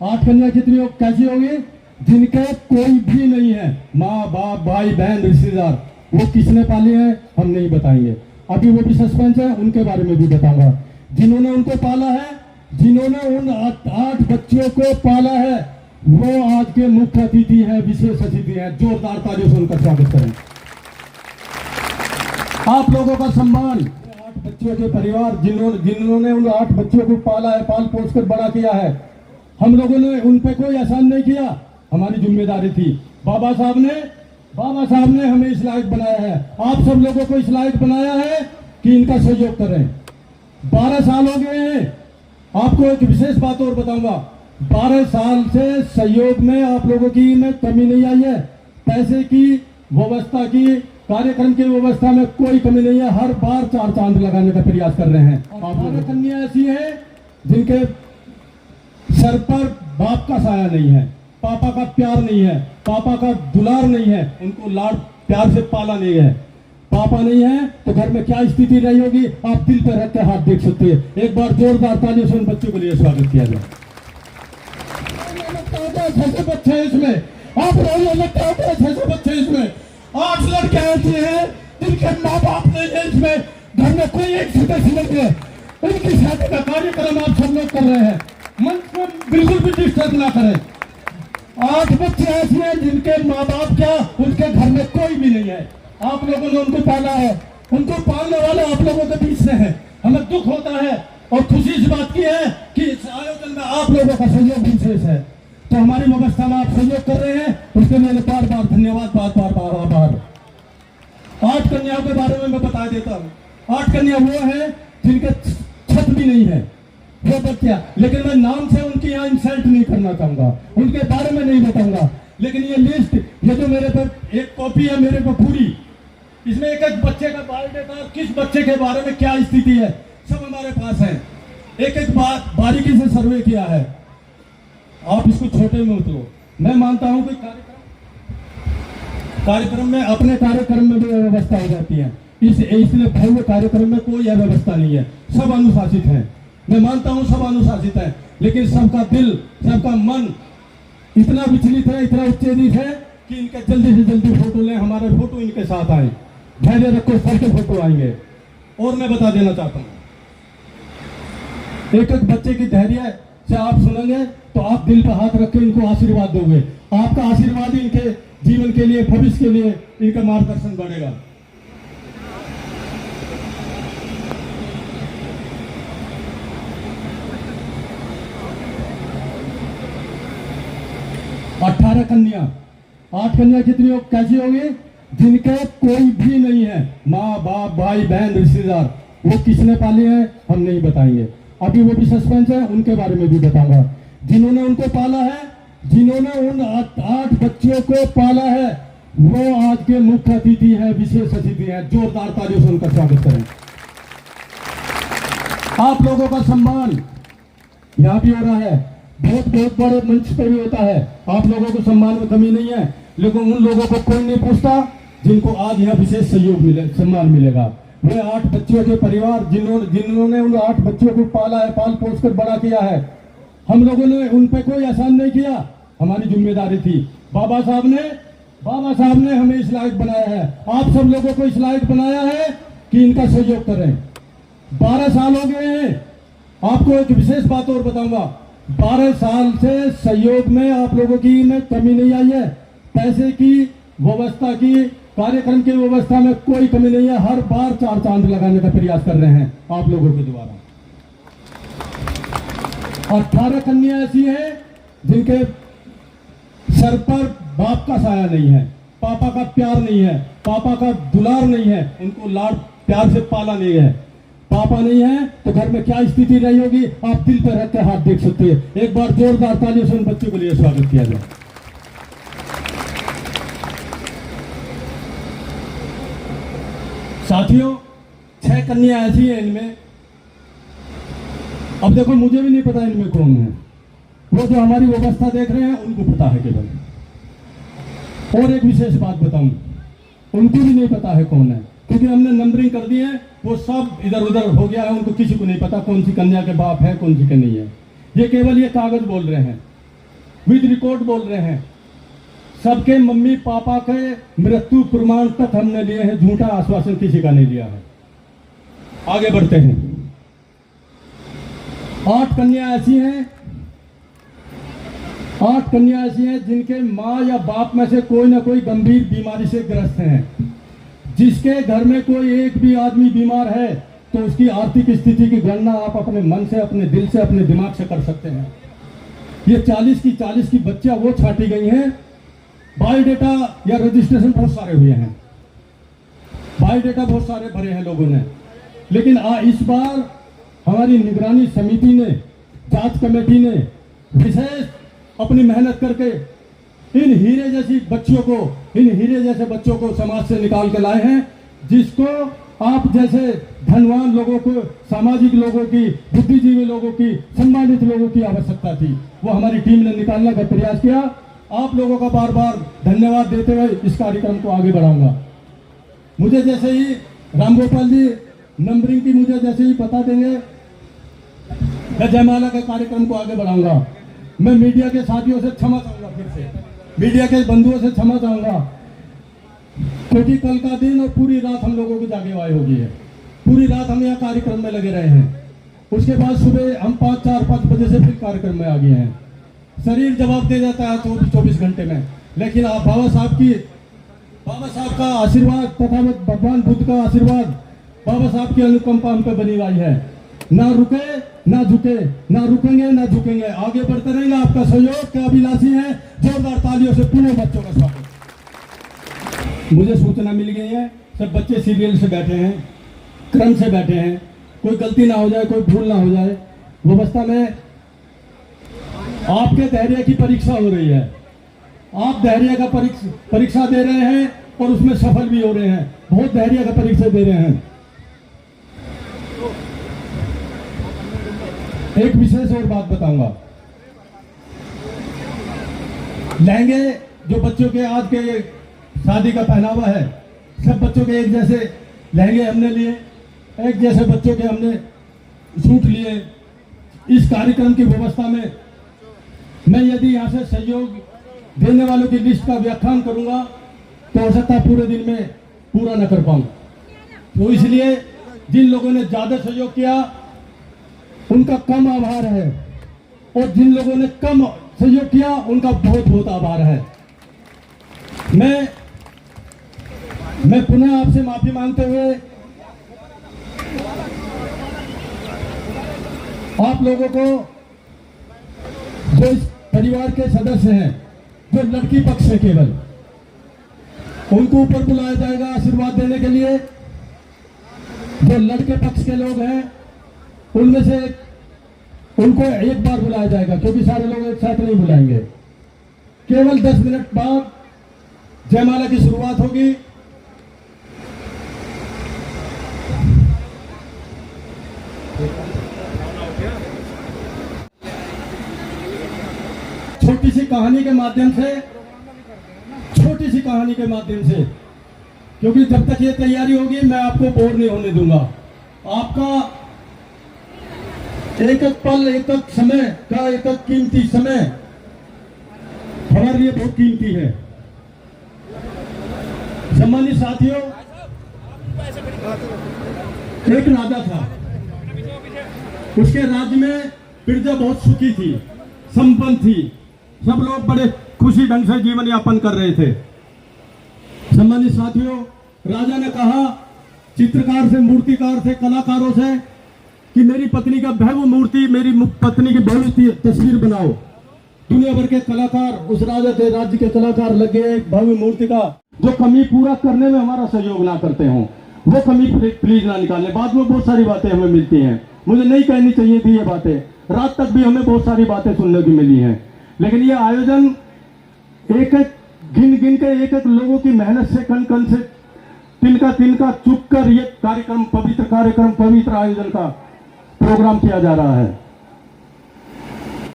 8 कन्या कितनी कैसी होगी? जिनके कोई भी नहीं है, माँ बाप भाई बहन रिश्तेदार, वो किसने पाली है हम नहीं बताएंगे। अभी वो भी सस्पेंस है, उनके बारे में भी बताऊंगा। जिन्होंने उनको पाला है, जिन्होंने उन 8 बच्चों को पाला है, वो आज के मुख्य अतिथि है, विशेष अतिथि है। जोरदार तालियों से उनका स्वागत करें। आप लोगों का सम्मान, 8 बच्चों के परिवार जिन्होंने उन 8 बच्चों को पाला है, पाल पोस कर बड़ा किया है, हम लोगों ने उन पे कोई एहसान नहीं किया, हमारी जिम्मेदारी थी। बाबा साहब ने हमें इस लायक बनाया है, आप सब लोगों को इस लायक बनाया है कि इनका सहयोग करें। 12 साल हो गए हैं। आपको एक विशेष बात और बताऊंगा, 12 साल से सहयोग में आप लोगों की में कमी नहीं आई है। पैसे की व्यवस्था की, कार्यक्रम की व्यवस्था में कोई कमी नहीं है। हर बार 4 चांद लगाने का प्रयास कर रहे हैं। आप लोगों कन्या ऐसी हैं जिनके सर पर बाप का साया नहीं है, पापा का प्यार नहीं है, पापा का दुलार नहीं है, उनको लाड प्यार से पाला नहीं है। पापा नहीं है तो घर में क्या स्थिति रही होगी, आप दिल पर रख के हाथ देख सकते हैं। एक बार जोरदार तालियों से उन बच्चों के लिए स्वागत किया जाए। 600 बच्चे इसमें, आप लोग लगता है 600 बच्चे इसमें, 8 लड़के ऐसे हैं जिनके माँ बाप नहीं है इसमें, घर में कोई एक सदस्य नहीं है। उनकी शादी का कार्यक्रम आप सब लोग कर रहे हैं, मंच में बिल्कुल भी डिस्टर्ब ना करें। 8 बच्चे ऐसे हैं जिनके माँ बाप क्या, उनके घर में कोई भी नहीं है। आप लोगों ने उनको पाला है, उनको पालने वाले आप लोगों के बीच से है। हमें दुख होता है और खुशी इस बात की है कि इस आयोजन में आप लोगों का सहयोग विशेष है। तो हमारी व्यवस्था में आप सहयोग कर रहे हैं, उसके लिए बार बार धन्यवाद, बार आभार। 8 कन्याओं के बारे में मैं बता देता हूँ। 8 कन्या वो है जिनके छत भी नहीं है, वो बच्चा, लेकिन मैं नाम से उनकी यहाँ इंसल्ट नहीं करना चाहूंगा, उनके बारे में नहीं बताऊंगा। लेकिन ये लिस्ट, ये जो मेरे पर एक कॉपी है मेरे को पूरी, इसमें एक बच्चे का बायोडेटा, किस बच्चे के बारे में क्या स्थिति है, सब हमारे पास है। एक बात बारीकी से सर्वे किया है। आप इसको छोटे में मत लो। मैं मानता हूं कि कार्यक्रम में, अपने कार्यक्रम में भी व्यवस्था हो जाती है, इसलिए भव्य कार्यक्रम में कोई अव्यवस्था नहीं है, सब अनुशासित है। मैं मानता हूं सब अनुशासित है, लेकिन सबका दिल, सबका मन इतना विचलित है, इतना उत्तेजित है कि इनके जल्दी से जल्दी फोटो लें, हमारे फोटो इनके साथ आए। धैर्य रखो, सबके फोटो आएंगे। और मैं बता देना चाहता हूँ, एक बच्चे की धैर्य से आप सुनेंगे तो आप दिल पर हाथ रख के इनको आशीर्वाद दोगे। आपका आशीर्वाद इनके जीवन के लिए, भविष्य के लिए इनका मार्गदर्शन बढ़ेगा। अठारह कन्या, 8 कन्या कितनी कैसी होगी? जिनके कोई भी नहीं है, माँ बाप भाई बहन रिश्तेदार, वो किसने पाली है हम नहीं बताएंगे। अभी वो भी सस्पेंस है, उनके बारे में भी बताऊंगा। जिन्होंने उनको पाला है, जिन्होंने उन 8 बच्चों को पाला है, वो आज के मुख्य अतिथि है, विशेष अतिथि है। जोरदार तालियों से उनका स्वागत करें। आप लोगों का सम्मान यहाँ भी हो रहा है, बहुत बड़े मंच पे भी होता है। आप लोगों को सम्मान में कमी नहीं है, लेकिन उन लोगों को कोई नहीं पूछता जिनको आज यहाँ विशेष सहयोग सम्मान मिलेगा। वे 8 बच्चों के परिवार जिन्होंने उन 8 बच्चों को पाला है, पाल पोस कर बड़ा किया है, हम लोगों ने उन पे कोई एहसान नहीं किया, हमारी जिम्मेदारी थी। बाबा साहब ने हमें इस लायक बनाया है, आप सब लोगों को इस लायक बनाया है कि इनका सहयोग करें। 12 साल हो गए हैं। आपको एक विशेष बात और बताऊंगा, 12 साल से सहयोग में आप लोगों की में कमी नहीं आई है। पैसे की व्यवस्था की, कार्यक्रम की व्यवस्था में कोई कमी नहीं है। हर बार 4 चांद लगाने का प्रयास कर रहे हैं आप लोगों के द्वारा। 18 कन्या ऐसी हैं जिनके सर पर बाप का साया नहीं है, पापा का प्यार नहीं है, पापा का दुलार नहीं है, उनको लाड प्यार से पाला नहीं है। पापा नहीं है तो घर में क्या स्थिति रही होगी, आप दिल पर रख के हाथ देख सकते हैं। एक बार जोरदार तालियों से उन बच्चों के लिए स्वागत किया जाए। साथियों, 6 कन्या ऐसी है इनमें, अब देखो मुझे भी नहीं पता इनमें कौन है, वो जो हमारी व्यवस्था देख रहे हैं उनको पता है केवल। और एक विशेष बात बताऊं, उनको भी नहीं पता है कौन है, क्योंकि हमने नंबरिंग कर दी है, वो सब इधर उधर हो गया है, उनको किसी को नहीं पता कौन सी कन्या के बाप है, कौन सी के नहीं है। ये केवल ये कागज बोल रहे हैं। विद रिकॉर्ड बोल रहे हैं। सबके मम्मी पापा के मृत्यु प्रमाण तक हमने लिए हैं, झूठा आश्वासन किसी का नहीं लिया है। आगे बढ़ते हैं। 8 कन्या ऐसी हैं, 8 कन्या ऐसी हैं जिनके माँ या बाप में से कोई ना कोई गंभीर बीमारी से ग्रस्त हैं। जिसके घर में कोई एक भी आदमी बीमार है तो उसकी आर्थिक स्थिति की गणना आप अपने मन से, अपने दिल से, अपने दिमाग से कर सकते हैं। ये 40 की बच्चियां वो छांटी गई हैं। बायोडेटा या रजिस्ट्रेशन बहुत सारे हुए हैं, बायोडेटा बहुत सारे भरे हैं लोगों ने, लेकिन इस बार हमारी निगरानी समिति ने, जांच कमेटी ने विशेष अपनी मेहनत करके इन हीरे जैसी बच्चियों को, इन हीरे जैसे बच्चों को समाज से निकाल के लाए हैं, जिसको आप जैसे धनवान लोगों को, सामाजिक लोगों की, बुद्धिजीवी लोगों की, सम्मानित लोगों की आवश्यकता थी। वो हमारी टीम ने निकालने का प्रयास किया। आप लोगों का बार बार धन्यवाद देते हुए इस कार्यक्रम को आगे बढ़ाऊंगा। मुझे जैसे ही रामगोपाल जी नंबरिंग की मुझे जैसे ही बता देंगे, मैं जयमाला के कार्यक्रम को आगे बढ़ाऊंगा। मैं मीडिया के साथियों से क्षमा चाहूंगा, फिर से मीडिया के बंधुओं से क्षमा चाहूंगा, क्योंकि कल का दिन और पूरी रात हम लोगों की जागेवाई होगी है। पूरी रात हम यहाँ कार्यक्रम में लगे रहे हैं। उसके बाद सुबह हम 4-5 बजे से फिर कार्यक्रम में आ गए हैं। शरीर जवाब दे जाता है 24 घंटे में, लेकिन आप बाबा साहब का आशीर्वाद तथा भगवान बुद्ध का आशीर्वाद, बाबा साहब की अनुकंपा हम पे बनी हुई है। ना रुके ना झुके, ना रुकेंगे ना झुकेंगे, आगे बढ़ते रहेंगे। आपका सहयोग के अभिलाषी है। जोरदार तालियों से पूरे बच्चों का स्वागत। मुझे सूचना मिल गई है, सब बच्चे सीरियल से बैठे हैं, क्रम से बैठे हैं, कोई गलती ना हो जाए, कोई भूल ना हो जाए। व्यवस्था में आपके धैर्य की परीक्षा हो रही है। आप धैर्य का परीक्षा दे रहे हैं और उसमें सफल भी हो रहे हैं। बहुत धैर्य का परीक्षा दे रहे हैं। एक विशेष और बात बताऊंगा। लहंगे जो बच्चों के आज के शादी का पहनावा है, सब बच्चों के एक जैसे लहंगे हमने लिए, एक जैसे बच्चों के हमने सूट लिए। इस कार्यक्रम की व्यवस्था में मैं यदि यहाँ से सहयोग देने वालों की लिस्ट का व्याख्यान करूंगा तो हो सकता है पूरे दिन में पूरा न कर पाऊं। तो इसलिए जिन लोगों ने ज्यादा सहयोग किया उनका कम आभार है, और जिन लोगों ने कम सहयोग किया उनका बहुत बहुत आभार है। मैं पुनः आपसे माफी मांगते हुए आप लोगों को, जो इस परिवार के सदस्य हैं, जो लड़की पक्ष है, केवल उनको ऊपर बुलाया जाएगा आशीर्वाद देने के लिए। जो लड़के पक्ष के लोग हैं उनमें से उनको एक बार बुलाया जाएगा, क्योंकि सारे लोग एक साथ नहीं बुलाएंगे। केवल 10 मिनट बाद जयमाला की शुरुआत होगी। छोटी सी कहानी के माध्यम से, क्योंकि जब तक ये तैयारी होगी मैं आपको बोर नहीं होने दूंगा। आपका एक एक पल, एक एक समय का, एक एक कीमती समय हमारे लिए बहुत कीमती है। सम्मानित साथियों, एक राजा था, उसके राज्य में प्रजा बहुत सुखी थी, संपन्न थी, सब लोग बड़े खुशी ढंग से जीवन यापन कर रहे थे। सम्मानित साथियों, राजा ने कहा चित्रकार से, मूर्तिकार से, कलाकारों से कि मेरी पत्नी का भव्य मूर्ति, मेरी पत्नी की भव्य तस्वीर बनाओ। दुनिया भर के कलाकार उस राजा के राज्य के कलाकार लगे एक भव्य मूर्ति का। जो कमी पूरा करने में हमारा सहयोग ना करते हों वो कमी प्लीज ना निकालें। बाद में बहुत सारी बातें हमें मिलती हैं, मुझे नहीं कहनी चाहिए थी ये बातें, रात तक भी हमें बहुत सारी बातें सुनने की मिली हैं, लेकिन ये आयोजन एक एक गिन के एक एक लोगों की मेहनत से, कण कण से, तिनका चुप कर ये कार्यक्रम, पवित्र आयोजन का प्रोग्राम किया जा रहा है।